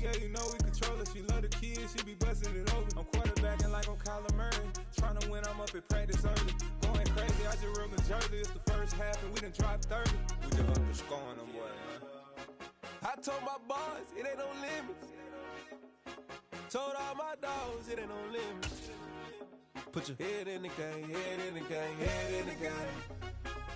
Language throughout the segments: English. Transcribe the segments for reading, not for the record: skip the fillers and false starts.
Yeah, you know we control her. She love the kids, she be busting it over. I'm quarterbacking like I'm Kyler Murray. Trying to win, I'm up at practice early. Going crazy, I just rode the jersey. It's the first half and we done dropped 30. We just up to scoring them, boy, man. I told my boys, it ain't no limits. Told all my dogs, it ain't no limits. Put your head in the game, head in the game, head in the game.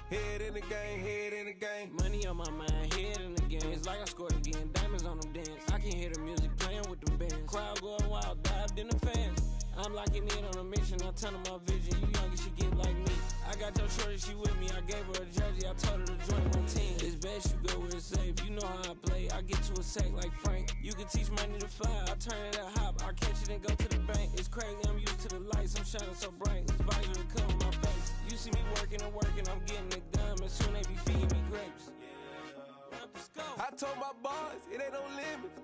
Head in the game, head in the game. Money on my mind, head in the game. It's like I scored again, diamonds on them dance. I can hear the music playing with them bands. Crowd going wild, dived in the fans. I'm locking in on a mission, I tell her my vision. You young and she get like me. I got your shorty, she with me. I gave her a jersey, I told her to join my team. It's best you go where it's safe. You know how I play. I get to a sack like Frank. You can teach money to fly. I turn it a hop. I catch it and go to the bank. It's crazy, I'm used to the lights. I'm shining so bright. This visor to cover my face. You see me working and working. I'm getting it done. And soon they be feeding me grapes. I told my boys, it ain't no limits.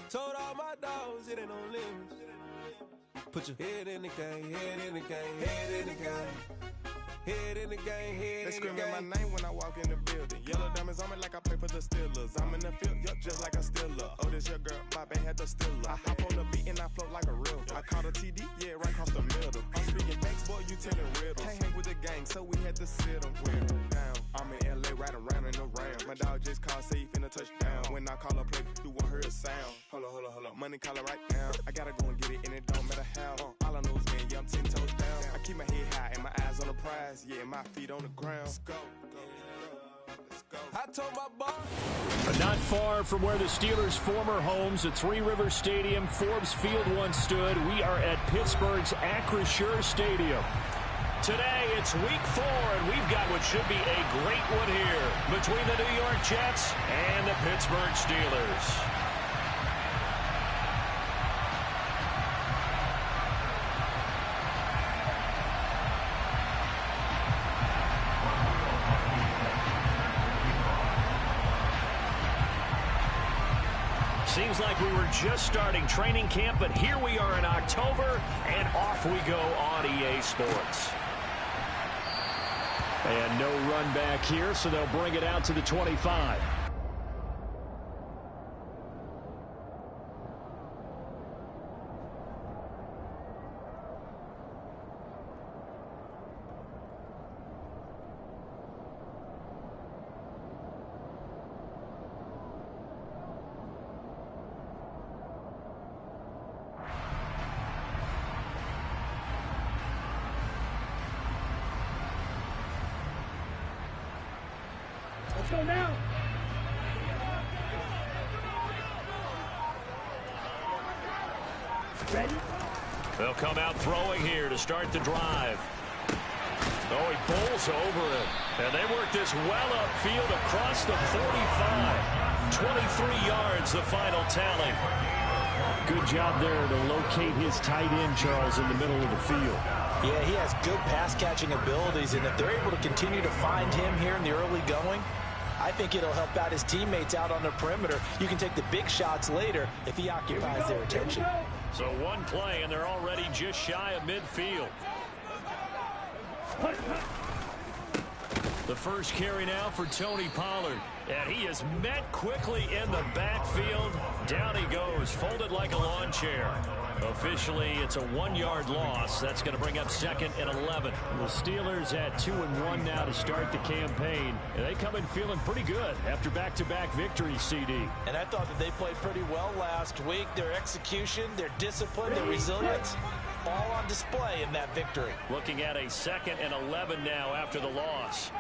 Told all my dogs, it ain't no limits. Put your head in the game, head in the game, head in the game. Head in the game, head they in the game. They screaming my name when I walk in the building. Yellow diamonds on me like I play for the Steelers. I'm in the field, yup, just like a Steeler. Oh, this your girl, my band had the Steeler. I hop on the beat and I float like a real. I caught a TD, yeah, right across the middle. I'm speaking facts, boy, you telling riddles. Can't hang with the gang, so we had to sit them down. I'm in LA, riding around and around. My dog just called, say he finna touchdown. When I call a play, do want her a sound. Hold up, money calling right now. I gotta go and get it, and it don't matter how. All I know is, man, yeah, I'm 10 toes down. I keep my head high and my eyes on the prize. Yeah, my feet on the ground. Let's go. I told my boss. Not far from where the Steelers' former homes at Three Rivers Stadium, Forbes Field once stood, we are at Pittsburgh's Acrisure Stadium. Today, it's week 4, and we've got what should be a great one here between the New York Jets and the Pittsburgh Steelers. Seems like we were just starting training camp, but here we are in October, and off we go on EA Sports. And no run back here, so they'll bring it out to the 25. Let's go now. Ready? They'll come out throwing here to start the drive. Oh, he bowls over it. And they work this well upfield across the 45. 23 yards, the final tally. Good job there to locate his tight end, Charles, in the middle of the field. Yeah, he has good pass-catching abilities, and if they're able to continue to find him here in the early going, I think it'll help out his teammates out on the perimeter. You can take the big shots later if he occupies their attention. So one play, and they're already just shy of midfield. The first carry now for Tony Pollard. And he is met quickly in the backfield. Down he goes, folded like a lawn chair. Officially, it's a 1-yard loss. That's going to bring up 2nd and 11. The Steelers at 2-1 now to start the campaign. And they come in feeling pretty good after back-to-back victories, CD. And I thought that they played pretty well last week. Their execution, their discipline, their resilience, all on display in that victory. Looking at a 2nd and 11 now after the loss.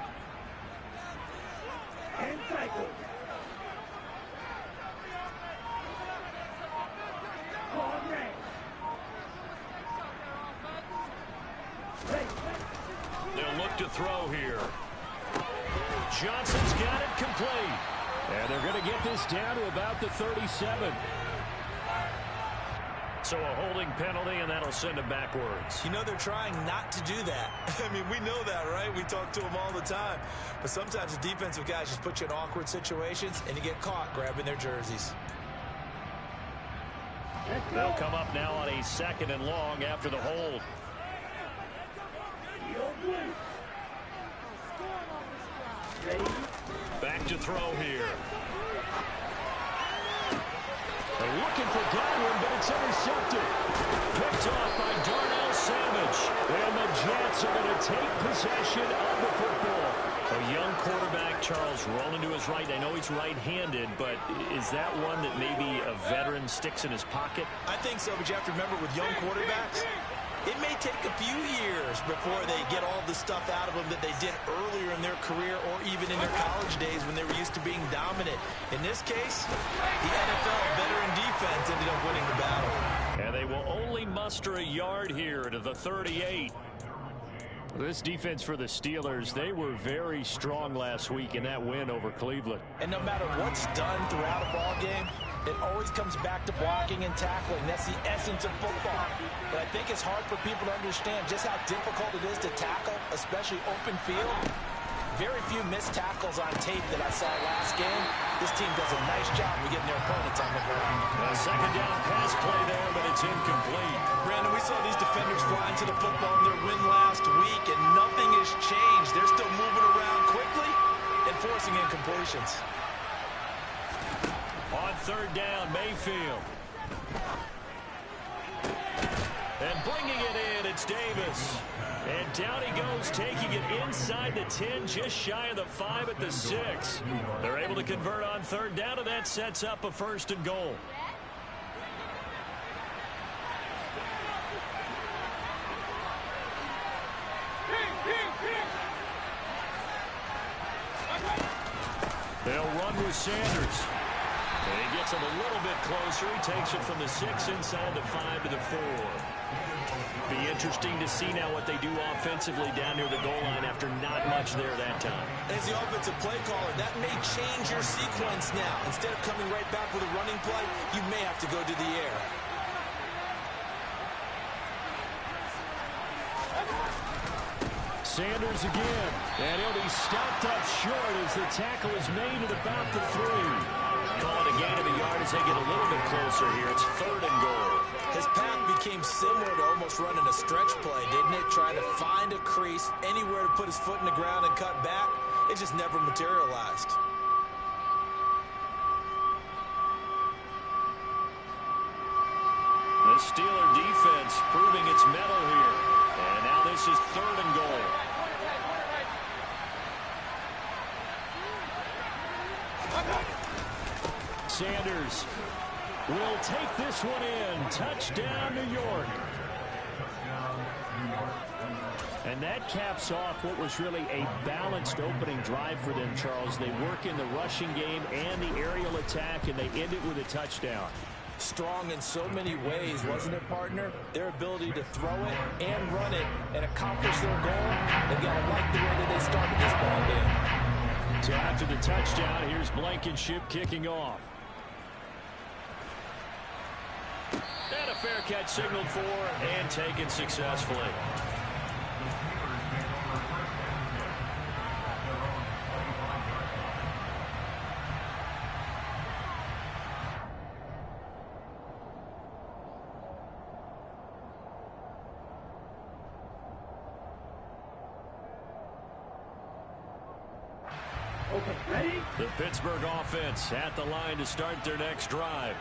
And cycle. They'll look to throw here. Johnson's got it complete. And they're going to get this down to about the 37. So a holding penalty, and that'll send him backwards. You know, they're trying not to do that. I mean, we know that, right? We talk to them all the time. But sometimes the defensive guys just put you in awkward situations, and you get caught grabbing their jerseys. They'll come up now on a 2nd and long after the hold. Back to throw here. looking for Godwin, but it's intercepted. Picked off by Darnell Savage. And the Jets are going to take possession of the football. A young quarterback, Charles, rolling to his right. I know he's right-handed, but is that one that maybe a veteran sticks in his pocket? I think so, but you have to remember with young quarterbacks, it may take a few years before they get all the stuff out of them that they did earlier in their career or even in their college days when they were used to being dominant. In this case, the NFL veteran defense ended up winning the battle. And they will only muster a yard here to the 38. This defense for the Steelers, they were very strong last week in that win over Cleveland. And no matter what's done throughout a ball game, it always comes back to blocking and tackling. That's the essence of football. But I think it's hard for people to understand just how difficult it is to tackle, especially open field. Very few missed tackles on tape that I saw last game. This team does a nice job of getting their opponents on the board. A second down pass play there, but it's incomplete. Brandon, we saw these defenders flying to the football in their win last week, and nothing has changed. They're still moving around quickly and forcing incompletions. On third down, Mayfield. And bringing it in, it's Davis. And down he goes, taking it inside the 10, just shy of the 5 at the 6. They're able to convert on third down, and that sets up a 1st and goal. They'll run with Sanders. And he gets him a little bit closer. He takes it from the 6 inside the 5 to the 4. Be interesting to see now what they do offensively down near the goal line after not much there that time. As the offensive play caller, that may change your sequence now. Instead of coming right back with a running play, you may have to go to the air. Sanders again, and he'll be stopped up short as the tackle is made at about the 3. Call it a gain of a yard as they get a little bit closer here. It's 3rd and goal. His path became similar to almost running a stretch play, didn't it? Trying to find a crease, anywhere to put his foot in the ground and cut back. It just never materialized. The Steeler defense proving its mettle here. And now this is 3rd and goal. Sanders will take this one in. Touchdown, New York. And that caps off what was really a balanced opening drive for them, Charles. They work in the rushing game and the aerial attack, and they end it with a touchdown. Strong in so many ways, wasn't it, partner? Their ability to throw it and run it and accomplish their goal. They've got to like the way that they started this ball game. So after the touchdown, here's Blankenship kicking off. And a fair catch signaled for and taken successfully. Okay, ready? The Pittsburgh offense at the line to start their next drive.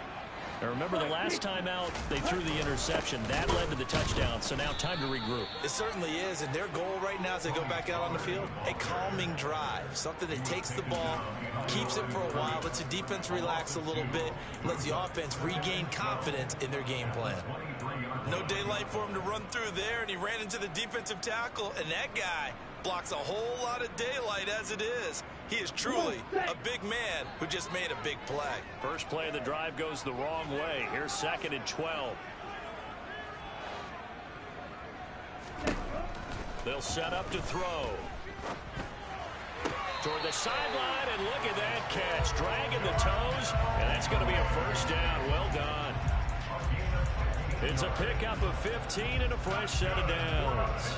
Now remember, the last time out, they threw the interception. That led to the touchdown, so now time to regroup. It certainly is, and their goal right now as they go back out on the field, a calming drive. Something that takes the ball, keeps it for a while, lets the defense relax a little bit, lets the offense regain confidence in their game plan. No daylight for him to run through there, and he ran into the defensive tackle, and that guy blocks a whole lot of daylight as it is. He is truly a big man who just made a big play. First play of the drive goes the wrong way. Here's 2nd and 12. They'll set up to throw. Toward the sideline, and look at that catch. Dragging the toes, and that's going to be a 1st down. Well done. It's a pickup of 15 and a fresh set of downs.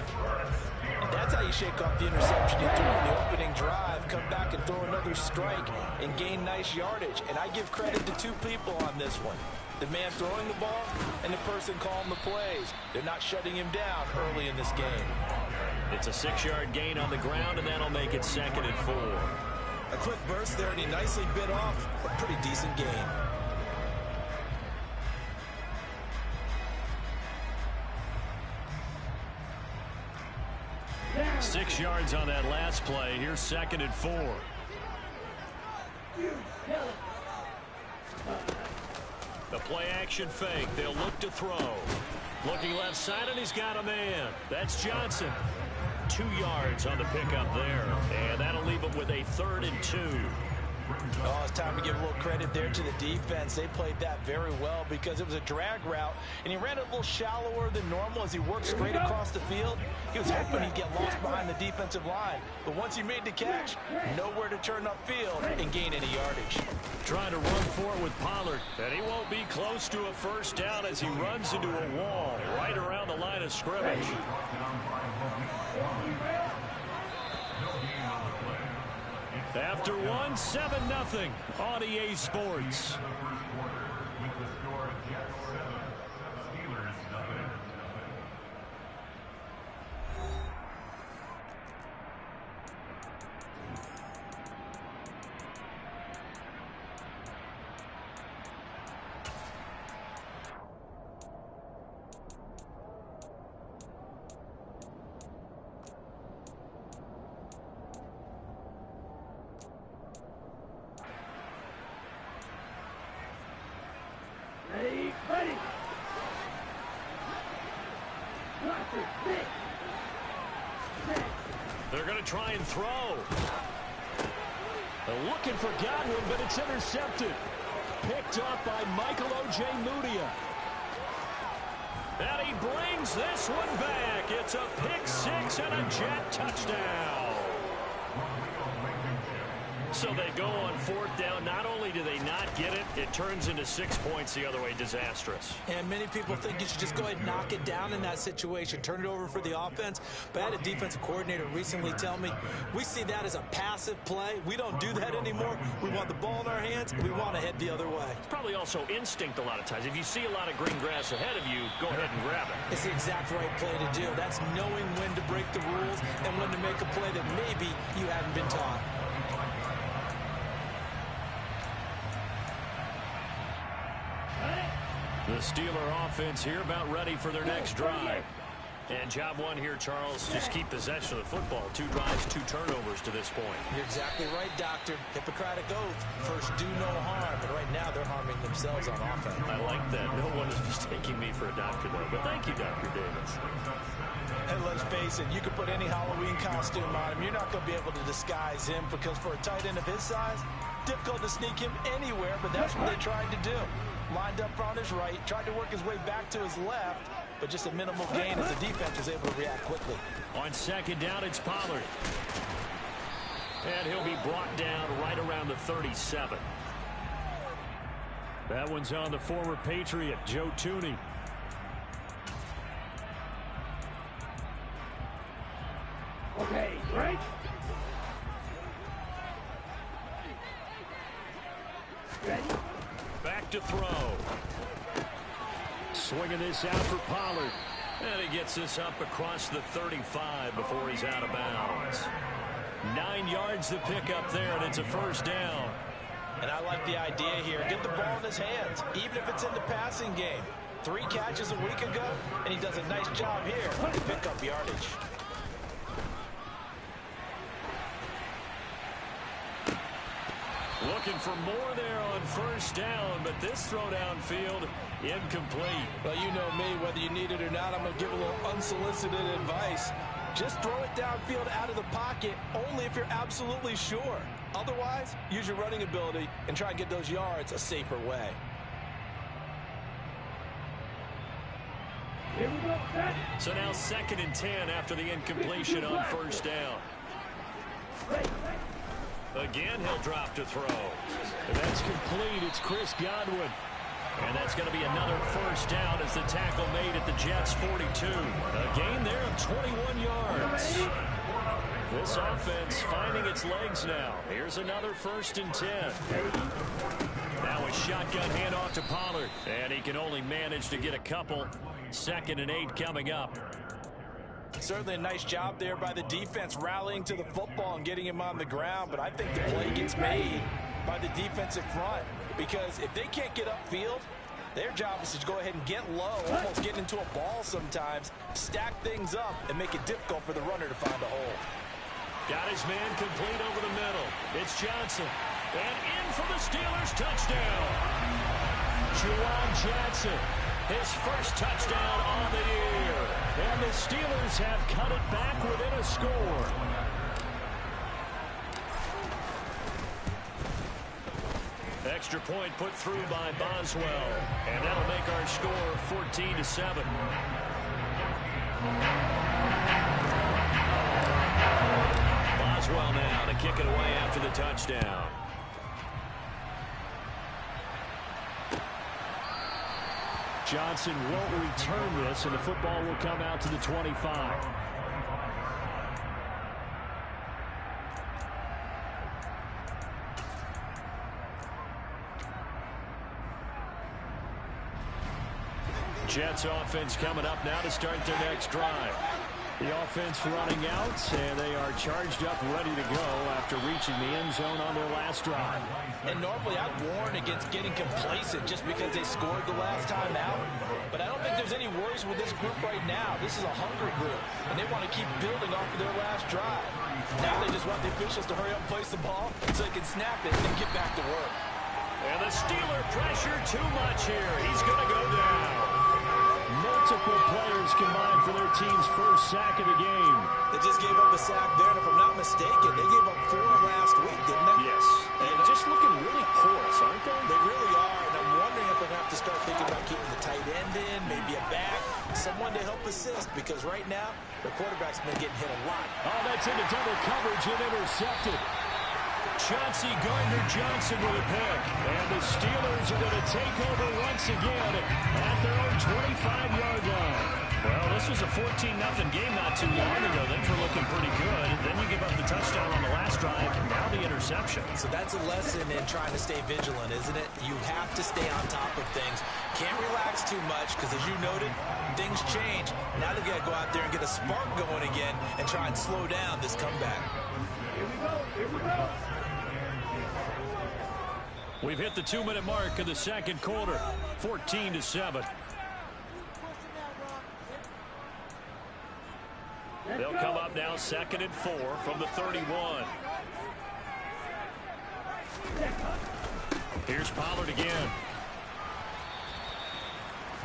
That's how you shake off the interception you threw in the opening drive, come back and throw another strike and gain nice yardage. And I give credit to two people on this one. The man throwing the ball and the person calling the plays. They're not shutting him down early in this game. It's a 6-yard gain on the ground, and that'll make it 2nd and 4. A quick burst there, and he nicely bit off a pretty decent gain. 6 yards on that last play. Here's 2nd and 4. The play action fake. They'll look to throw. Looking left side, and he's got a man. That's Johnson. 2 yards on the pickup there. And that'll leave him with a 3rd and 2. Oh, it's time to give a little credit there to the defense. They played that very well because it was a drag route, and he ran it a little shallower than normal as he worked straight across the field. He was hoping he'd get lost behind the defensive line. But once he made the catch, nowhere to turn upfield and gain any yardage. Trying to run for it with Pollard, and he won't be close to a first down as he runs into a wall right around the line of scrimmage. After one, 7-0 on EA Sports. Ready. They're going to try and throw. They're looking for Godwin, but it's intercepted. Picked up by Michael Ojemudia. And he brings this one back. It's a pick six and a Jet touchdown. So they go on 4th down. Not only do they not get it, it turns into 6 points the other way. Disastrous. And many people think you should just go ahead and knock it down in that situation. Turn it over for the offense. But I had a defensive coordinator recently tell me, we see that as a passive play. We don't do that anymore. We want the ball in our hands, and we want to head the other way. It's probably also instinct a lot of times. If you see a lot of green grass ahead of you, go ahead and grab it. It's the exact right play to do. That's knowing when to break the rules and when to make a play that maybe you haven't been taught. The Steeler offense here about ready for their next drive. And job one here, Charles, just keep possession of the football. 2 drives, 2 turnovers to this point. You're exactly right, Doctor. Hippocratic oath. First, do no harm. And right now, they're harming themselves on offense. I like that. No one is mistaking me for a doctor, though. But thank you, Dr. Davis. And let's face it, you can put any Halloween costume on him. You're not going to be able to disguise him because for a tight end of his size, difficult to sneak him anywhere, but that's what they tried to do. Lined up on his right, tried to work his way back to his left, but just a minimal gain as the defense was able to react quickly. On 2nd down, it's Pollard. And he'll be brought down right around the 37. That one's on the former Patriot, Joe Thuney. Okay, right? Ready? Back to throw. Swinging this out for Pollard. And he gets this up across the 35 before he's out of bounds. 9 yards to pick up there, and it's a first down. And I like the idea here. Get the ball in his hands, even if it's in the passing game. 3 catches a week ago, and he does a nice job here to pick up yardage. Looking for more there on first down, but this throw downfield incomplete. Well, you know me, whether you need it or not, I'm going to give a little unsolicited advice. Just throw it downfield out of the pocket only if you're absolutely sure. Otherwise, use your running ability and try and get those yards a safer way. Here we go, set. So now 2nd and 10 after the incompletion on first down. Again, he'll drop to throw. And that's complete. It's Chris Godwin. And that's going to be another first down as the tackle made at the Jets' 42. A gain there of 21 yards. This offense finding its legs now. Here's another 1st and 10. Now a shotgun handoff to Pollard. And he can only manage to get a couple. 2nd and 8 coming up. Certainly a nice job there by the defense rallying to the football and getting him on the ground. But I think the play gets made by the defensive front. Because if they can't get upfield, Their job is to go ahead and get low, almost get into a ball sometimes, stack things up, and make it difficult for the runner to find a hole. Got his man complete over the middle. It's Johnson. And in for the Steelers touchdown. Juwan Johnson, his first touchdown on the year. And the Steelers have cut it back within a score. Extra point put through by Boswell. And that'll make our score 14-7. Boswell now to kick it away after the touchdown. Johnson won't return this, and the football will come out to the 25. Jets offense coming up now to start their next drive. The offense running out, and they are charged up, ready to go after reaching the end zone on their last drive. And normally I'd warn against getting complacent just because they scored the last time out. But I don't think there's any worries with this group right now. This is a hungry group, and they want to keep building off of their last drive. Now they just want the officials to hurry up and place the ball so they can snap it and get back to work. And the Steeler pressure too much here. He's going to go down. Multiple players combined for their team's first sack of the game. They just gave up a sack there, and if I'm not mistaken, they gave up 4 last week, didn't they? Yes. And just looking really porous, aren't they? They really are, and I'm wondering if they're going to have to start thinking about keeping the tight end in, maybe a back, someone to help assist, because right now, the quarterback's been getting hit a lot. Oh, that's into double coverage and intercepted. Chauncey Gardner-Johnson with a pick. And the Steelers are going to take over once again at their own 25-yard line. Well, this was a 14-0 game not too long ago. Things were looking pretty good. Then you give up the touchdown on the last drive. Now the interception. So that's a lesson in trying to stay vigilant, isn't it? You have to stay on top of things. Can't relax too much because, as you noted, things change. Now they've got to go out there and get a spark going again and try and slow down this comeback. Here we go. Here we go. We've hit the 2-minute mark of the second quarter, 14-7. They'll come up now 2nd and 4 from the 31. Here's Pollard again.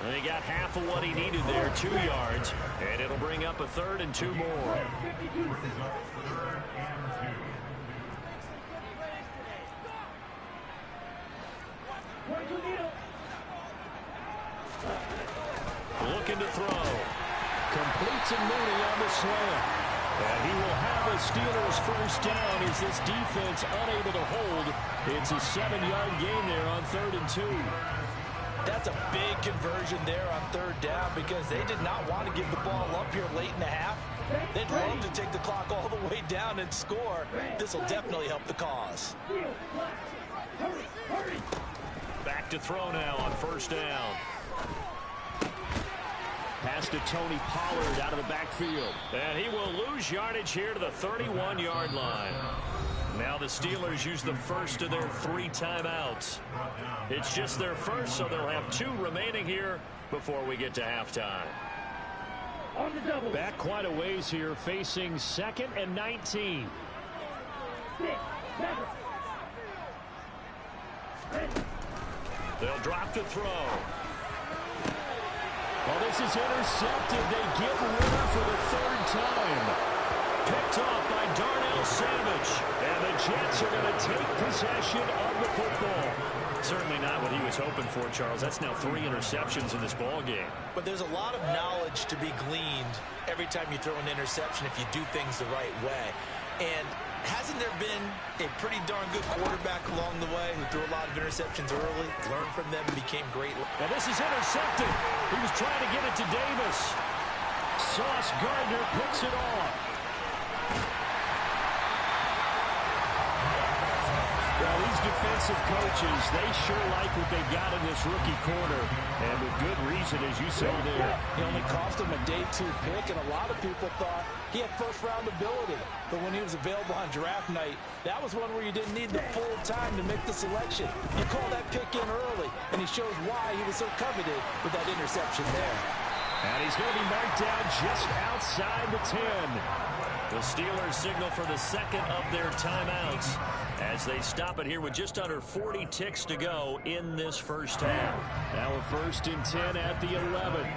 And he got half of what he needed there, 2 yards. And it'll bring up a 3rd and 2 more. Looking to throw. Complete to Mooney on the slant. And he will have a Steelers first down as this defense unable to hold. It's a 7-yard gain there on 3rd and 2. That's a big conversion there on 3rd down because they did not want to give the ball up here late in the half. They'd love to take the clock all the way down and score. This will definitely help the cause. Back to throw now on 1st down. Pass to Tony Pollard out of the backfield. And he will lose yardage here to the 31-yard line. Now the Steelers use the first of their 3 timeouts. It's just their first, so they'll have 2 remaining here before we get to halftime. Back quite a ways here, facing 2nd and 19. They'll drop to throw. Well, this is intercepted. They get Ritter for the 3rd time. Picked off by Darnell Savage. And the Jets are going to take possession of the football. Certainly not what he was hoping for, Charles. That's now 3 interceptions in this ball game. But there's a lot of knowledge to be gleaned every time you throw an interception if you do things the right way. And hasn't there been a pretty darn good quarterback along the way who threw a lot of interceptions early, learned from them, and became great? And this is intercepted. He was trying to get it to Davis. Sauce Gardner picks it off. Well, he's these defensive coaches, they sure like what they got in this rookie corner, and with good reason, as you saw there. He only cost him a day 2 pick, and a lot of people thought he had first-round ability. But when he was available on draft night, that was one where you didn't need the full time to make the selection. You call that pick in early, and he shows why he was so coveted with that interception there. And he's going to be marked down just outside the 10. The Steelers signal for the second of their timeouts as they stop it here with just under 40 ticks to go in this first half. Now a 1st and 10 at the 11.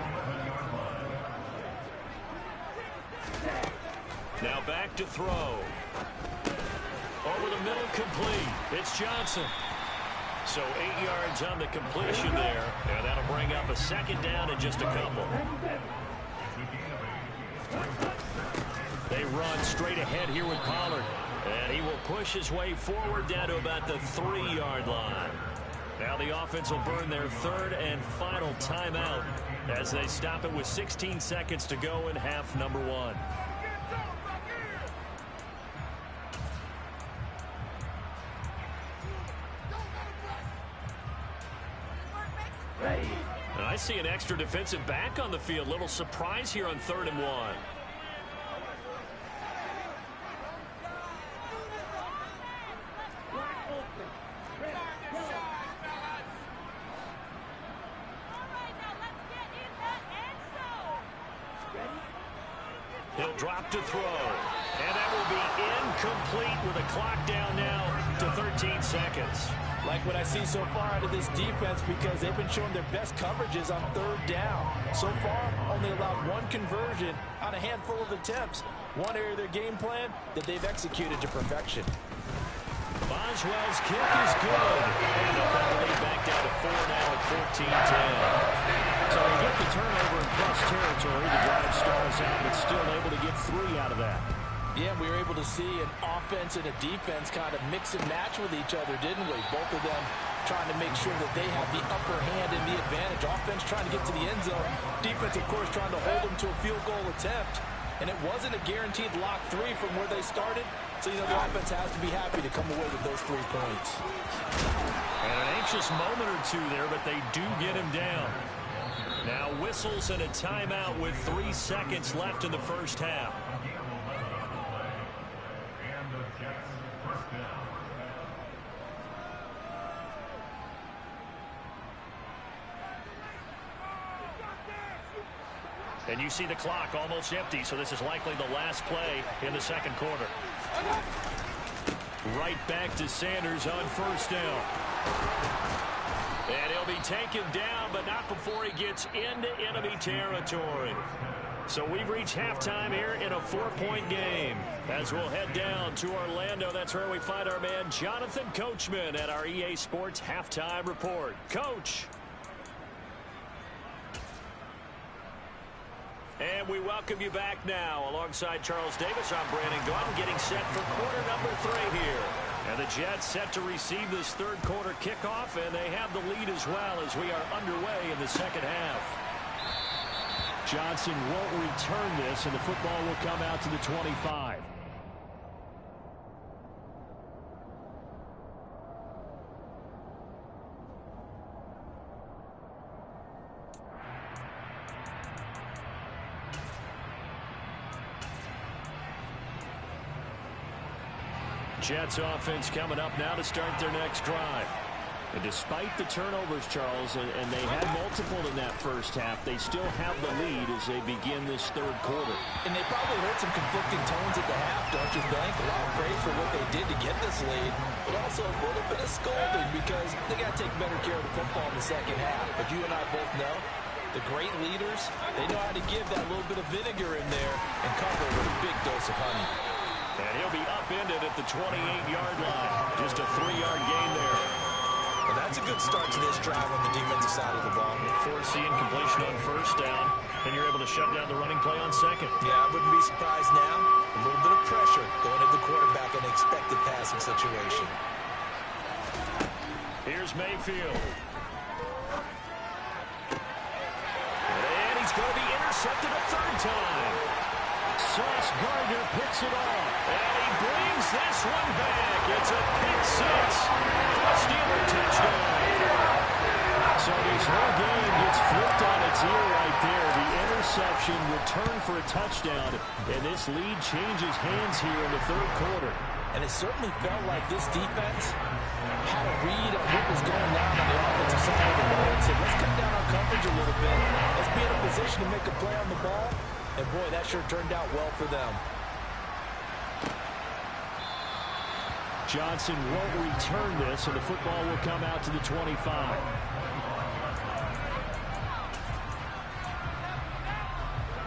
Now back to throw. Over the middle, complete. It's Johnson. So 8 yards on the completion there, and that'll bring up a 2nd down and just a couple. They run straight ahead here with Pollard, and he will push his way forward down to about the 3-yard line. Now the offense will burn their 3rd and final timeout as they stop it with 16 seconds to go in half number 1. And I see an extra defensive back on the field. Little surprise here on 3rd and 1. He'll drop to throw. And that will be incomplete with a clock down now to 13 seconds. Like what I see so far out of this defense, because they've been showing their best coverages on 3rd down. So far, only allowed 1 conversion on a handful of attempts. One area of their game plan that they've executed to perfection. Boswell's kick is good. And they'll cut the lead back down to 4 now at 14-10. So they get the turnover in plus territory. The drive stalls out, but still able to get 3 out of that. Yeah, we were able to see an offense and a defense kind of mix and match with each other, didn't we? Both of them trying to make sure that they have the upper hand and the advantage. Offense trying to get to the end zone. Defense, of course, trying to hold them to a field goal attempt. And it wasn't a guaranteed lock 3 from where they started. So, you know, the offense has to be happy to come away with those 3 points. And an anxious moment or two there, but they do get him down. Now whistles and a timeout with 3 seconds left in the first half. And you see the clock almost empty, so this is likely the last play in the second quarter. Right back to Sanders on 1st down. And he'll be taken down, but not before he gets into enemy territory. So we've reached halftime here in a 4-point game. As we'll head down to Orlando, that's where we find our man Jonathan Coachman at our EA Sports Halftime Report. Coach. And we welcome you back now. Alongside Charles Davis, I'm Brandon Gaudin, getting set for quarter number 3 here. And the Jets set to receive this 3rd quarter kickoff, and they have the lead as well as we are underway in the second half. Johnson won't return this, and the football will come out to the 25. Jets offense coming up now to start their next drive. And despite the turnovers, Charles, and they had multiple in that first half, they still have the lead as they begin this 3rd quarter. And they probably heard some conflicting tones at the half, don't you think? A lot of praise for what they did to get this lead, but also a little bit of scolding because they got to take better care of the football in the second half. But you and I both know the great leaders, they know how to give that little bit of vinegar in there and cover with a big dose of honey. And he'll be upended at the 28-yard line. Just a 3-yard gain there. Well, that's a good start to this drive on the defensive side of the ball. Forcing completion on 1st down, and you're able to shut down the running play on 2nd. Yeah, I wouldn't be surprised now. A little bit of pressure going at the quarterback in an expected passing situation. Here's Mayfield. And he's going to be intercepted a 3rd time. Sauce Gardner picks it off. And he brings this one back. It's a pick six. Steeler touchdown. So this whole game gets flipped on its ear right there. The interception returned for a touchdown. And this lead changes hands here in the third quarter. And it certainly felt like this defense had a read on what was going on the offensive side of the ball and said, let's cut down our coverage a little bit. Let's be in a position to make a play on the ball. And, boy, that sure turned out well for them. Johnson won't return this, and the football will come out to the 25.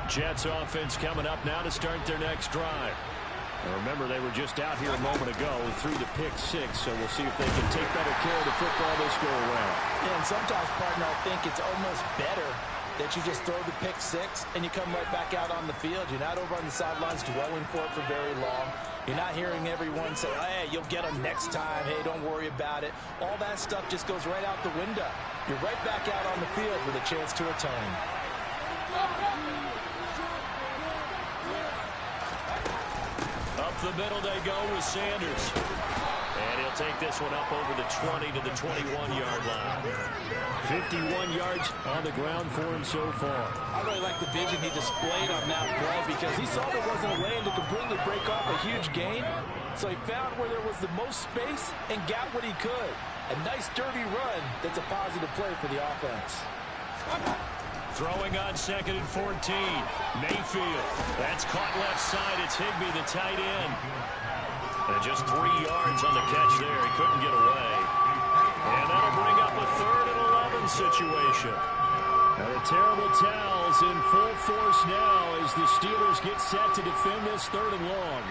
Jets offense coming up now to start their next drive. Now remember, they were just out here a moment ago through the pick six, so we'll see if they can take better care of the football this go around. Yeah, and sometimes, partner, I think it's almost better that you just throw the pick six and you come right back out on the field. You're not over on the sidelines dwelling for it for very long. You're not hearing everyone say, hey, you'll get them next time. Hey, don't worry about it. All that stuff just goes right out the window. You're right back out on the field with a chance to atone. Up the middle they go with Sanders. And he'll take this one up over the 20 to the 21-yard line. 51 yards on the ground for him so far. I really like the vision he displayed on that play because he saw there wasn't a lane to completely break off a huge gain. So he found where there was the most space and got what he could. A nice, dirty run that's a positive play for the offense. Throwing on 2nd and 14. Mayfield. That's caught left side. It's Higbee, the tight end. And just 3 yards on the catch there. He couldn't get away. And that'll bring up a 3rd and 11 situation. Now the terrible towels in full force now as the Steelers get set to defend this 3rd and long.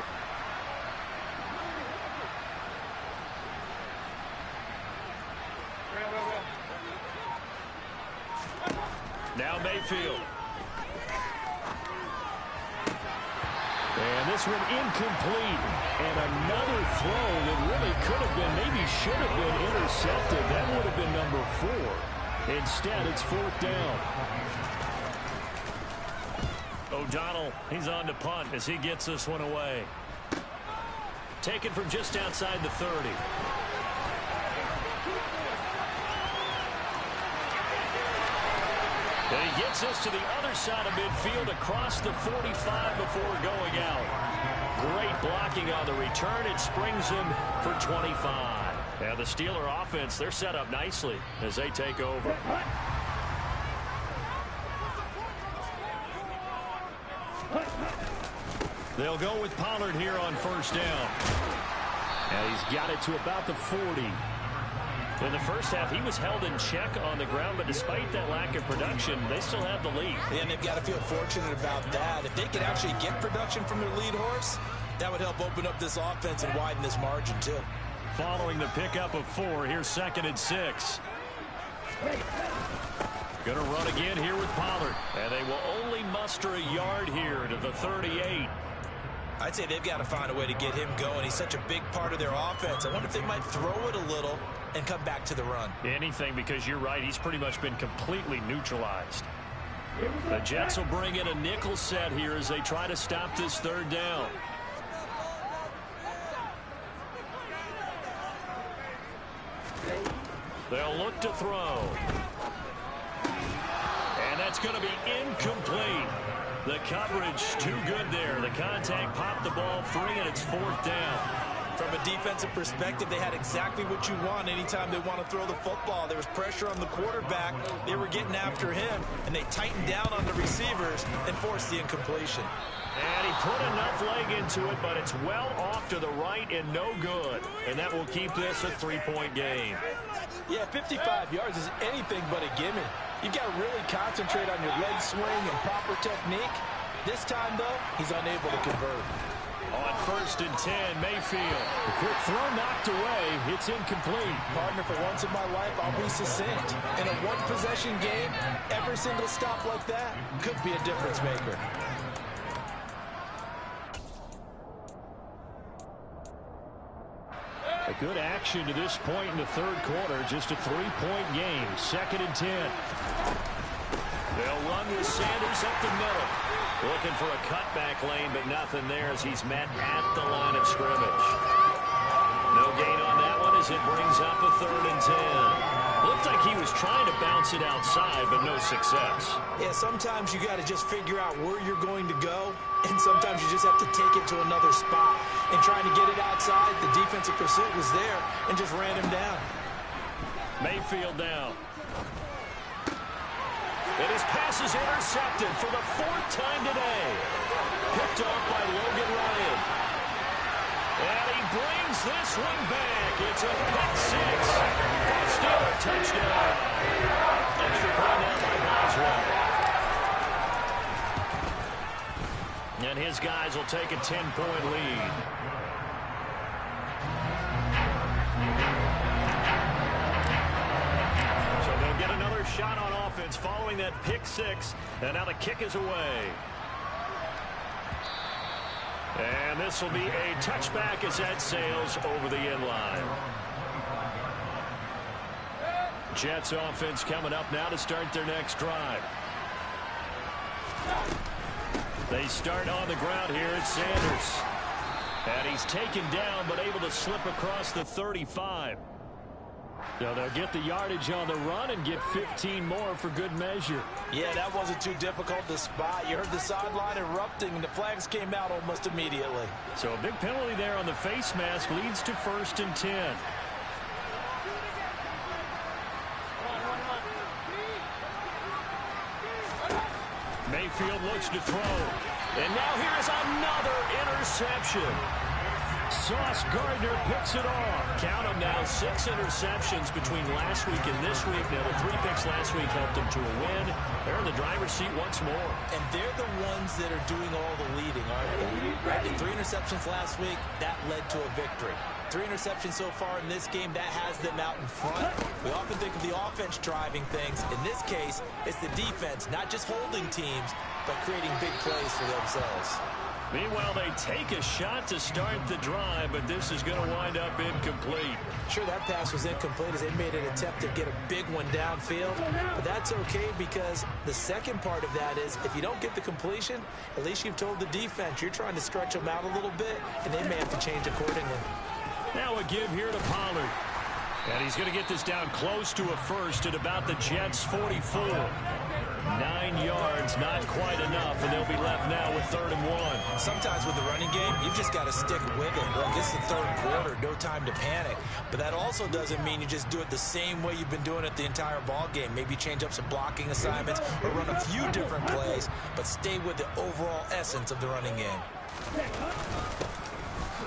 Now Mayfield. And this one incomplete. And another throw that really could have been, maybe should have been intercepted. That would have been number 4. Instead, it's 4th down. O'Donnell, he's on to punt as he gets this one away. Taken from just outside the 30. And he gets us to the other side of midfield across the 45 before going out. Great blocking on the return. It springs him for 25. And the Steeler offense, they're set up nicely as they take over. They'll go with Pollard here on 1st down. And he's got it to about the 40. In the first half, he was held in check on the ground, but despite that lack of production, they still have the lead. And they've got to feel fortunate about that. If they could actually get production from their lead horse, that would help open up this offense and widen this margin, too. Following the pickup of 4, here's 2nd and 6. Going to run again here with Pollard. And they will only muster a yard here to the 38. I'd say they've got to find a way to get him going. He's such a big part of their offense. I wonder if they might throw it a little and come back to the run. Anything, because you're right. He's pretty much been completely neutralized. The Jets will bring in a nickel set here as they try to stop this 3rd down. They'll look to throw. And that's going to be incomplete. The coverage too good there. The contact popped the ball free, and it's 4th down. From a defensive perspective, they had exactly what you want anytime they want to throw the football. There was pressure on the quarterback. They were getting after him, and they tightened down on the receivers and forced the incompletion. And he put enough leg into it, but it's well off to the right and no good. And that will keep this a 3-point game. Yeah, 55 yards is anything but a gimme. You've got to really concentrate on your leg swing and proper technique. This time, though, he's unable to convert. On 1st and 10, Mayfield. The quick throw knocked away. It's incomplete. Partner, for once in my life, I'll be succinct. In a one-possession game, every single stop like that could be a difference maker. A good action to this point in the 3rd quarter. Just a 3-point game. 2nd and 10. They'll run with Sanders up to Miller. Looking for a cutback lane, but nothing there as he's met at the line of scrimmage. No gain on that one as it brings up a 3rd and 10. Looked like he was trying to bounce it outside, but no success. Yeah, sometimes you got to just figure out where you're going to go, and sometimes you just have to take it to another spot. And trying to get it outside, the defensive pursuit was there and just ran him down. Mayfield now. And his pass is intercepted for the 4th time today. Picked off by Logan Ryan. And he brings this one back. It's a pick 6. Still a touchdown. Extra point now by Boswell. And his guys will take a 10-point lead. So they'll get another shot on offense following that pick 6. And now the kick is away. And this will be a touchback as that sails over the end line. Jets offense coming up now to start their next drive. They start on the ground here at Sanders. And he's taken down but able to slip across the 35. So they'll get the yardage on the run and get 15 more for good measure. Yeah, that wasn't too difficult to spot. You heard the sideline erupting, and the flags came out almost immediately. So a big penalty there on the face mask leads to 1st and 10. Mayfield looks to throw. And now here is another interception. Sauce Gardner picks it off. Count them now, 6 interceptions between last week and this week. Now, the 3 picks last week helped them to a win. They're in the driver's seat once more. And they're the ones that are doing all the leading, aren't they? Right? The 3 interceptions last week, that led to a victory. 3 interceptions so far in this game, that has them out in front. We often think of the offense driving things. In this case, it's the defense, not just holding teams, but creating big plays for themselves. Meanwhile, they take a shot to start the drive, but this is going to wind up incomplete. Sure, that pass was incomplete as they made an attempt to get a big one downfield, but that's okay because the second part of that is if you don't get the completion, at least you've told the defense you're trying to stretch them out a little bit, and they may have to change accordingly. Now a give here to Pollard. And he's going to get this down close to a first at about the Jets' 44. 9 yards, not quite enough, and they'll be left now with 3rd and 1. Sometimes with the running game, you've just got to stick with it. Look, this is the 3rd quarter, no time to panic. But that also doesn't mean you just do it the same way you've been doing it the entire ball game. Maybe change up some blocking assignments or run a few different plays, but stay with the overall essence of the running game.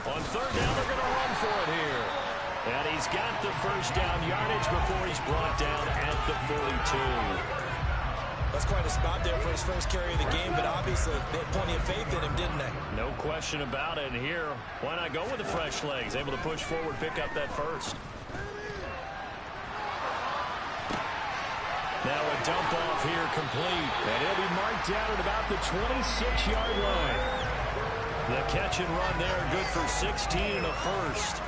On 3rd down, they're going to run for it here. And he's got the first down yardage before he's brought down at the 42. That's quite a spot there for his first carry of the game, but obviously they had plenty of faith in him, didn't they? No question about it. And here, why not go with the fresh legs? Able to push forward, pick up that first. Now a dump off here complete. And he'll be marked down at about the 26-yard line. The catch and run there, good for 16 and a first.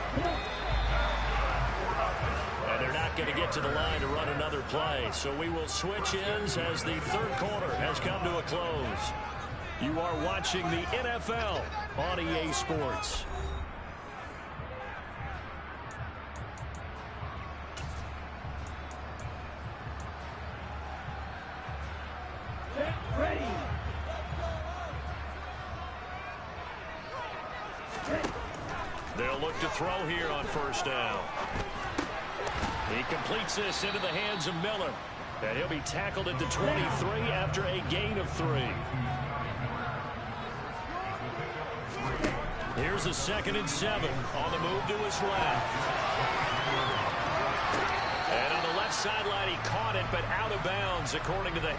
And they're not going to get to the line to run another play. So we will switch ends as the 3rd quarter has come to a close. You are watching the NFL on EA Sports. Ready. They'll look to throw here on 1st down. He completes this into the hands of Miller. And he'll be tackled at the 23 after a gain of 3. Here's a 2nd and 7 on the move to his left. And on the left sideline, he caught it, but out of bounds, according to the...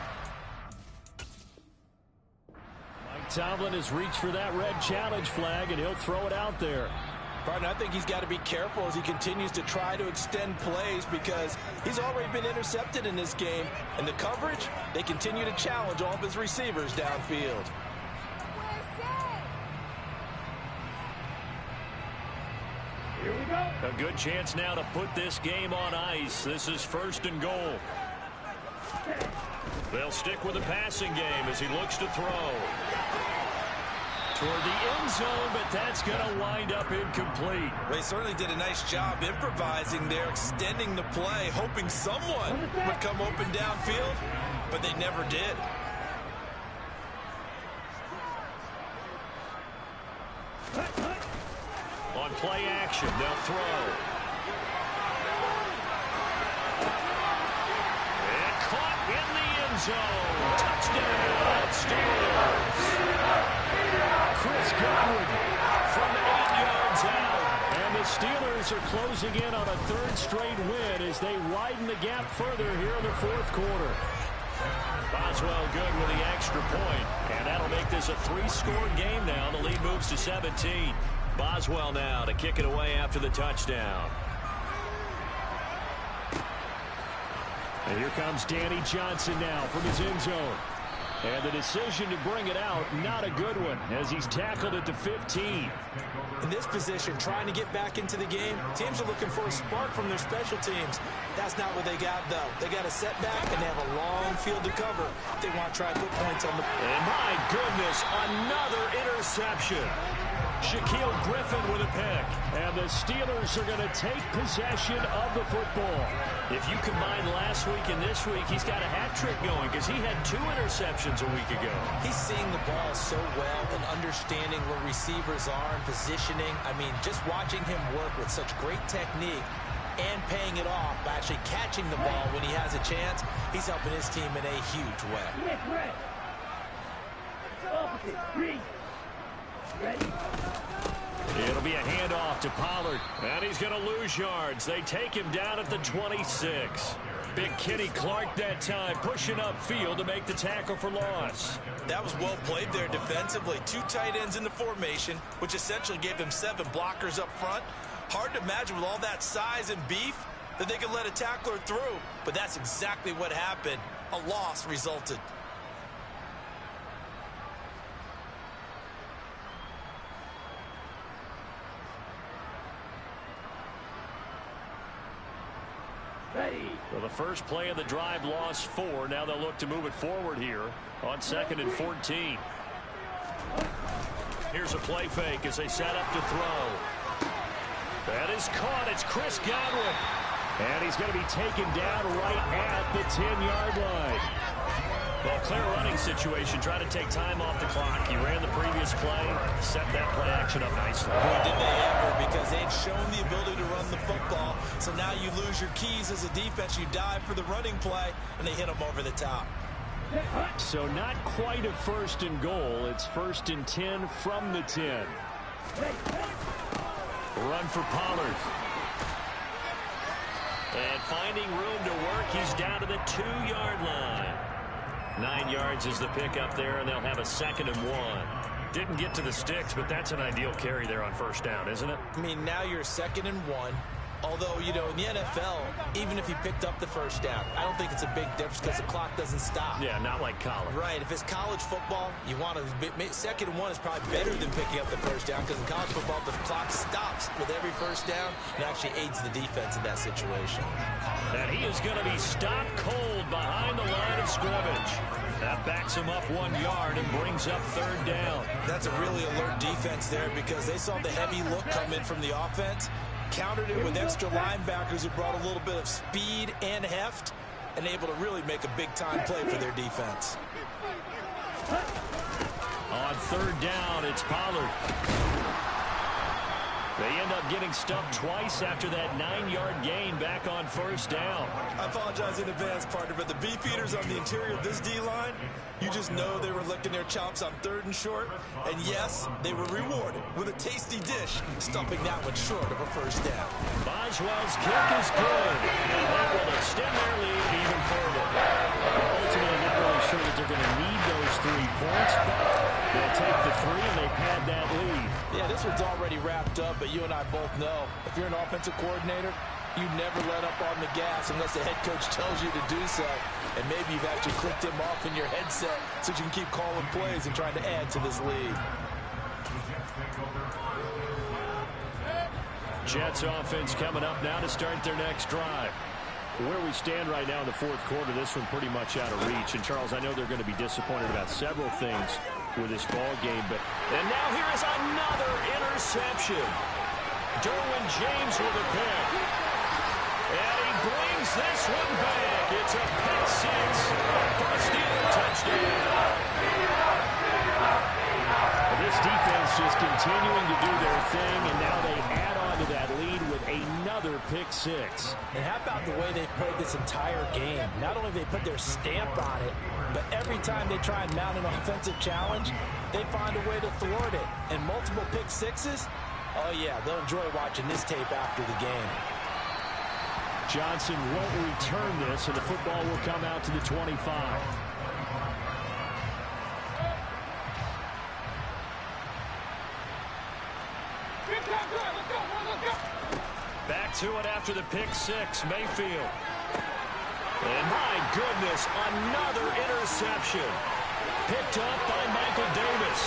Mike Tomlin has reached for that red challenge flag, and he'll throw it out there. Pardon, I think he's got to be careful as he continues to try to extend plays because he's already been intercepted in this game. And the coverage, they continue to challenge all of his receivers downfield. Here we go. A good chance now to put this game on ice. This is 1st and goal. They'll stick with the passing game as he looks to throw. Toward the end zone, but that's going to wind up incomplete. They certainly did a nice job improvising there, extending the play, hoping someone would come open downfield, but they never did. On play action, they'll throw. And caught in the end zone. Touchdown, Steelers. Chris Godwin from 8 yards out. And the Steelers are closing in on a third straight win as they widen the gap further here in the fourth quarter. Boswell good with the extra point, and that'll make this a 3-score game now. The lead moves to 17. Boswell now to kick it away after the touchdown. And here comes Danny Johnson now from his end zone. And the decision to bring it out, not a good one, as he's tackled at the 15. In this position, trying to get back into the game, teams are looking for a spark from their special teams. That's not what they got, though. They got a setback, and they have a long field to cover if they want to try and put points on the... And my goodness, another interception. Shaquille Griffin with a pick. And the Steelers are going to take possession of the football. If you combine last week and this week, he's got a hat trick going because he had 2 interceptions a week ago. He's seeing the ball so well and understanding where receivers are and positioning. I mean, just watching him work with such great technique and paying it off by actually catching the ball when he has a chance, he's helping his team in a huge way. It'll be a handoff to Pollard, and he's going to lose yards. They take him down at the 26. Big Kenny Clark that time, pushing upfield to make the tackle for loss. That was well played there defensively. 2 tight ends in the formation, which essentially gave them 7 blockers up front. Hard to imagine with all that size and beef that they could let a tackler through, but that's exactly what happened. A loss resulted. Well, the first play of the drive lost 4. Now they'll look to move it forward here on 2nd and 14. Here's a play fake as they set up to throw. That is caught. It's Chris Godwin. And he's going to be taken down right at the 10-yard line. Well, clear running situation. Trying to take time off the clock. He ran the previous play, set that play action up nicely. Boy, did they ever, because they'd shown the ability to run the football. So now you lose your keys as a defense. You dive for the running play, and they hit them over the top. So not quite a 1st and goal. It's 1st and 10 from the 10. Run for Pollard. And finding room to work, he's down to the 2-yard line. 9 yards is the pickup there, and they'll have a 2nd and 1. Didn't get to the sticks, but that's an ideal carry there on 1st down, isn't it? I mean, now you're 2nd and 1. Although, you know, in the NFL, even if he picked up the 1st down, I don't think it's a big difference because the clock doesn't stop. Yeah, not like college. Right. If it's college football, you want to 2nd and 1 is probably better than picking up the 1st down because in college football, the clock stops with every 1st down and actually aids the defense in that situation. And he is going to be stopped cold behind the line of scrimmage. That backs him up 1 yard and brings up 3rd down. That's a really alert defense there because they saw the heavy look come in from the offense, countered it with extra linebackers who brought a little bit of speed and heft, and able to really make a big-time play for their defense. On 3rd down, it's Pollard. They end up getting stuffed twice after that 9-yard gain back on 1st down. I apologize in advance, partner, but the beef eaters on the interior of this D-line, you just know they were licking their chops on 3rd and short. And yes, they were rewarded with a tasty dish, stuffing that one short of a 1st down. Boswell's kick is good. And that will extend their lead even further. Ultimately, not really sure that they're going to need those 3 points, but they'll take the 3 and they pad that lead. Yeah, this one's already wrapped up, but you and I both know if you're an offensive coordinator, you never let up on the gas unless the head coach tells you to do so. And maybe you've actually clicked him off in your headset so you can keep calling plays and trying to add to this lead. Jets offense coming up now to start their next drive. Where we stand right now in the fourth quarter, this one pretty much out of reach. And, Charles, I know they're going to be disappointed about several things with this ball game. And now here is another interception. Derwin James with a pick. And he brings this one back. It's a pick six for a Steeler touchdown. This defense just continuing to do their thing, and now they add on to that lead with another pick six. And how about the way they've played this entire game? Not only they put their stamp on it, but every time they try and mount an offensive challenge, they find a way to thwart it. And multiple pick sixes, oh yeah, they'll enjoy watching this tape after the game. Johnson won't return this, and the football will come out to the 25. Back to it after the pick six, Mayfield. And my goodness, another interception. Picked up by Michael Davis.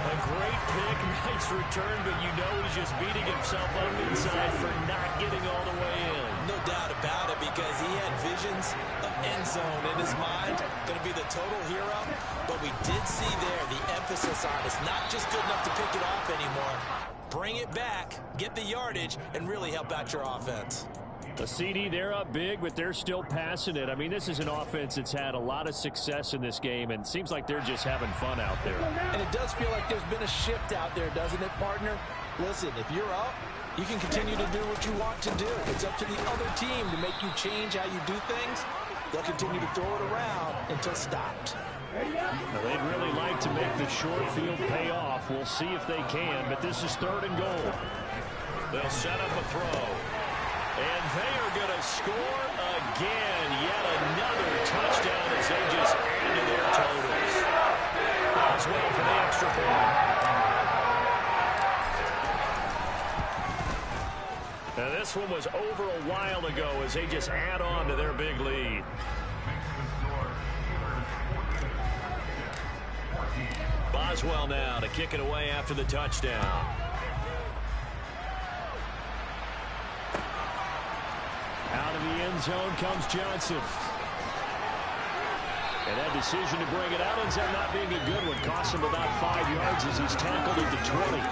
A great pick, nice return, but you know he's just beating himself up inside for not getting all the way in. No doubt about it, because he had visions of end zone in his mind. Going to be the total hero. But we did see there the emphasis on it's not just good enough to pick it off anymore. Bring it back, get the yardage, and really help out your offense. The CD, they're up big, but they're still passing it. I mean, this is an offense that's had a lot of success in this game, and it seems like they're just having fun out there. And it does feel like there's been a shift out there, doesn't it, partner? Listen, if you're up, you can continue to do what you want to do. It's up to the other team to make you change how you do things. They'll continue to throw it around until stopped. Well, they'd really like to make the short field pay off. We'll see if they can, but this is 3rd and goal. They'll set up a throw. And they are going to score again. Yet another touchdown as they just add to their totals. As well for the extra point. Now this one was over a while ago as they just add on to their big lead. Boswell now to kick it away after the touchdown. Out of the end zone comes Johnson. And that decision to bring it out ends up not being a good one. Costs him about 5 yards as he's tackled at the 20.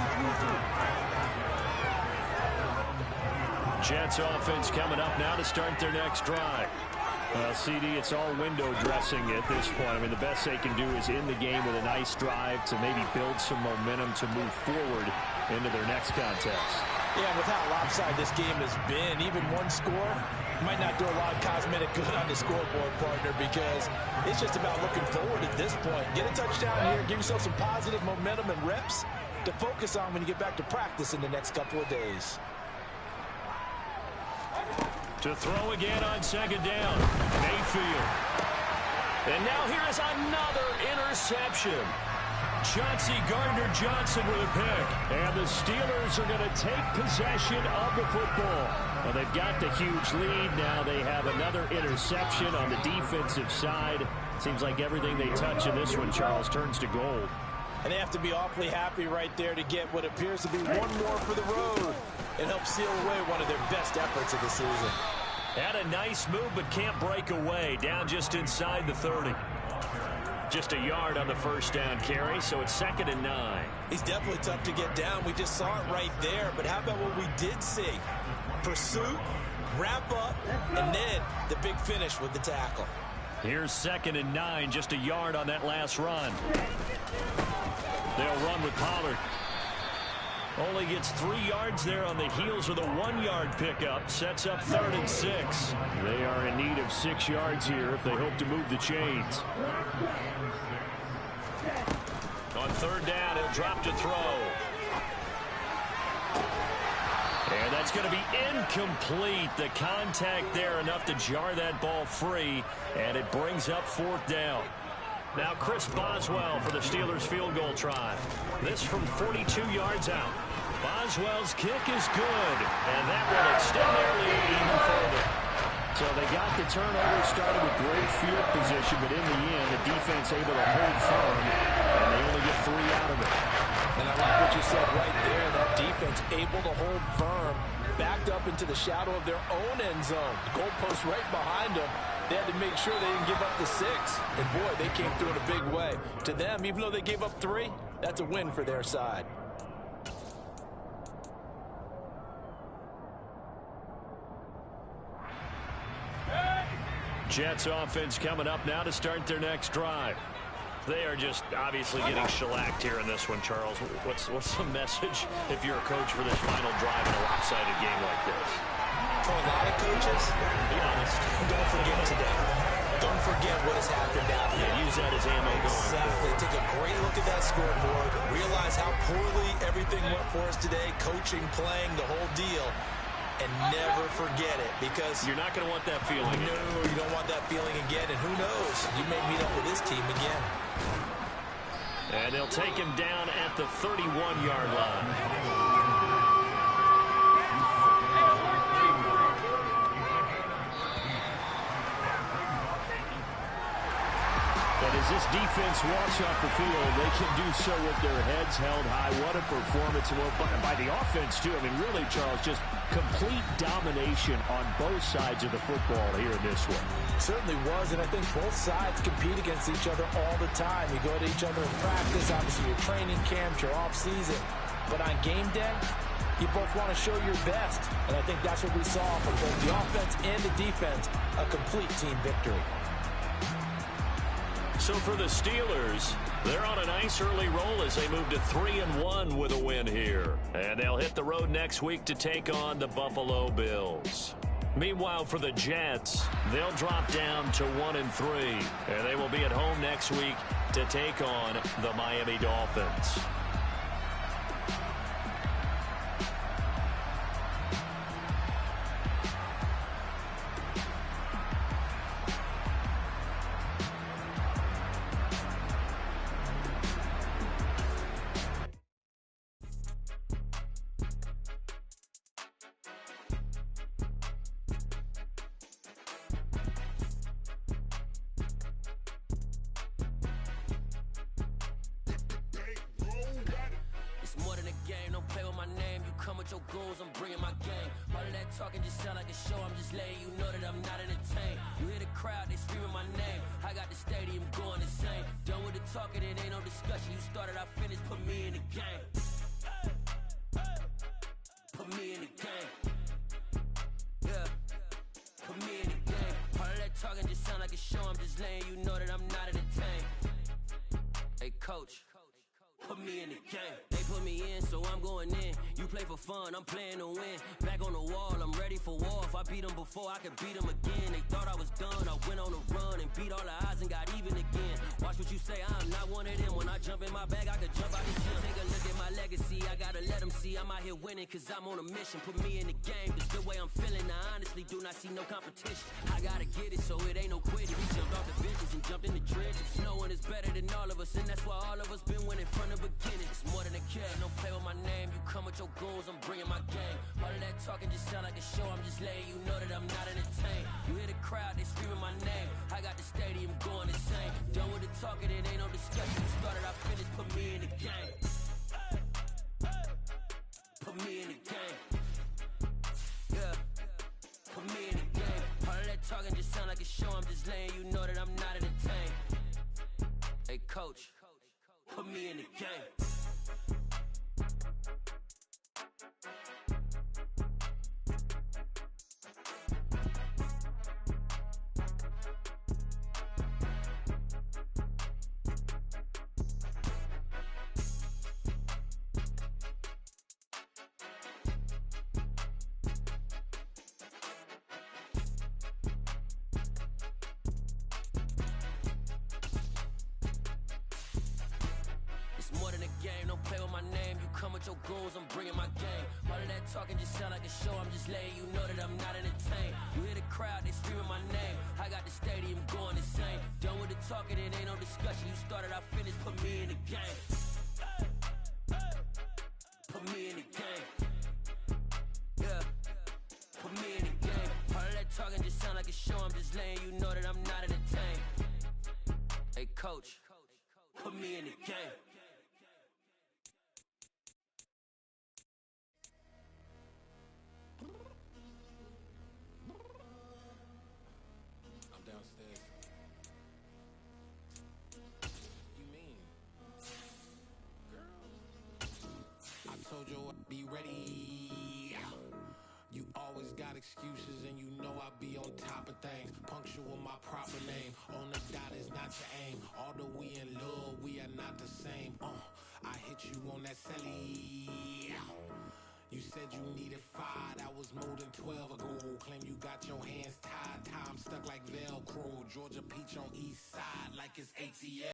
Jets offense coming up now to start their next drive. Well, CD, it's all window dressing at this point. I mean, the best they can do is in the game with a nice drive to maybe build some momentum to move forward into their next contest. Yeah, with how lopsided this game has been, even one score might not do a lot of cosmetic good on the scoreboard, partner, because it's just about looking forward at this point. Get a touchdown here, give yourself some positive momentum and reps to focus on when you get back to practice in the next couple of days. To throw again on 2nd down, Mayfield. And now here is another interception. Chauncey Gardner-Johnson with a pick. And the Steelers are going to take possession of the football. Well, they've got the huge lead. Now they have another interception on the defensive side. Seems like everything they touch in this one, Charles, turns to gold. And they have to be awfully happy right there to get what appears to be one more for the road and help seal away one of their best efforts of the season. Had a nice move, but can't break away. Down just inside the 30. Just a yard on the first down carry, so it's 2nd and 9. He's definitely tough to get down. We just saw it right there. But how about what we did see? Pursuit, wrap up, and then the big finish with the tackle. Here's 2nd and 9, just a yard on that last run. They'll run with Pollard. Only gets 3 yards there on the heels of the 1-yard pickup. Sets up 3rd and 6. They are in need of 6 yards here if they hope to move the chains. On 3rd down, he'll drop to throw. And that's going to be incomplete. The contact there enough to jar that ball free. And it brings up 4th down. Now Chris Boswell for the Steelers field goal try. This from 42 yards out. Boswell's kick is good. And that will extend their lead even further. So they got the turnover, started with great field position, but in the end, the defense able to hold firm, and they only get 3 out of it. And I like what you said right there. That defense able to hold firm, backed up into the shadow of their own end zone. The goalpost right behind them. They had to make sure they didn't give up the 6. And, boy, they came through in a big way. To them, even though they gave up 3, that's a win for their side. Jets offense coming up now to start their next drive. They are just obviously getting shellacked here in this one, Charles. What's the message if you're a coach for this final drive in a lopsided game like this? For a lot of coaches, be honest, don't forget today. Don't forget what has happened out here. Yeah, use that as ammo going forward. Take a great look at that scoreboard. Realize how poorly everything went for us today. Coaching, playing, the whole deal. And never forget it, because you're not going to want that feeling. No, you don't want that feeling again. And who knows? You may meet up with this team again. And they'll take him down at the 31-yard line. As this defense walks off the field, they can do so with their heads held high. What a performance by the offense, too. I mean, really, Charles, just complete domination on both sides of the football here in this one. Certainly was, and I think both sides compete against each other all the time. You go to each other in practice, obviously your training camps, your off-season. But on game day, you both want to show your best. And I think that's what we saw from both the offense and the defense, a complete team victory. So for the Steelers, they're on a nice early roll as they move to 3-1 with a win here. And they'll hit the road next week to take on the Buffalo Bills. Meanwhile, for the Jets, they'll drop down to 1-3. And they will be at home next week to take on the Miami Dolphins. Your goals, I'm bringing my game. All of that talking just sound like a show. I'm just letting you know that I'm not entertained. You hear the crowd, they screaming my name. I got the stadium going insane. Done with the talking, it ain't no discussion. You started, I finished, put me in the game. Put me in the game. Yeah. Put me in the game. All of that talking just sound like a show. I'm just letting you know that I'm not entertained. Hey, coach. Put me in the game. They put me in, so I'm going in. You play for fun, I'm playing to win. Back on the wall, I'm ready for war. If I beat them before, I could beat them again. They thought I was done, I went on a run and beat all the odds and got even again. Watch what you say, I'm not one of them. When I jump in my bag, I could jump out the gym. Take a look at my legacy, I gotta let them see I'm out here winning, cause I'm on a mission. Put me in the game, cause the way I'm feeling, I honestly do not see no competition. I gotta get it, so it ain't no quitting. We jumped off the benches and jumped in the trenches. No one is better than all of us, and that's why all of us been winning from the beginning. It's more than a kid, don't play with my name. You come with your goons, I'm bringing my game. All of that talking just sound like a show. I'm just letting you know that I'm not entertained. You hear the crowd, they screaming my name. I got the stadium going insane. Done with the talking, it ain't no discussion. You started, I finished, put me in the game. Put me in the game. Yeah. Put me in the game. All of that talking just sound like a show. I'm just letting you know that I'm not entertained. Hey, coach. Put me in the game. More than a game, don't play with my name. You come with your goons, I'm bringing my game. All of that talking just sound like a show. I'm just letting you know that I'm not entertained. You hear the crowd, they screaming my name. I got the stadium going insane. Done with the talking, it ain't no discussion. You started, I finished, put me in the game. Put me in the game. Yeah. Put me in the game. All of that talking just sound like a show. I'm just letting you know that I'm not entertained. Hey, coach. Put me in the game. excuses, and you know I be on top of things. Punctual my proper name. On the dot is not to aim. Although we in love, we are not the same. I hit you on that celly. You said you needed 5, that was more than 12 ago. Claim you got your hands tied, time stuck like Velcro. Georgia Peach on east side like it's ATL.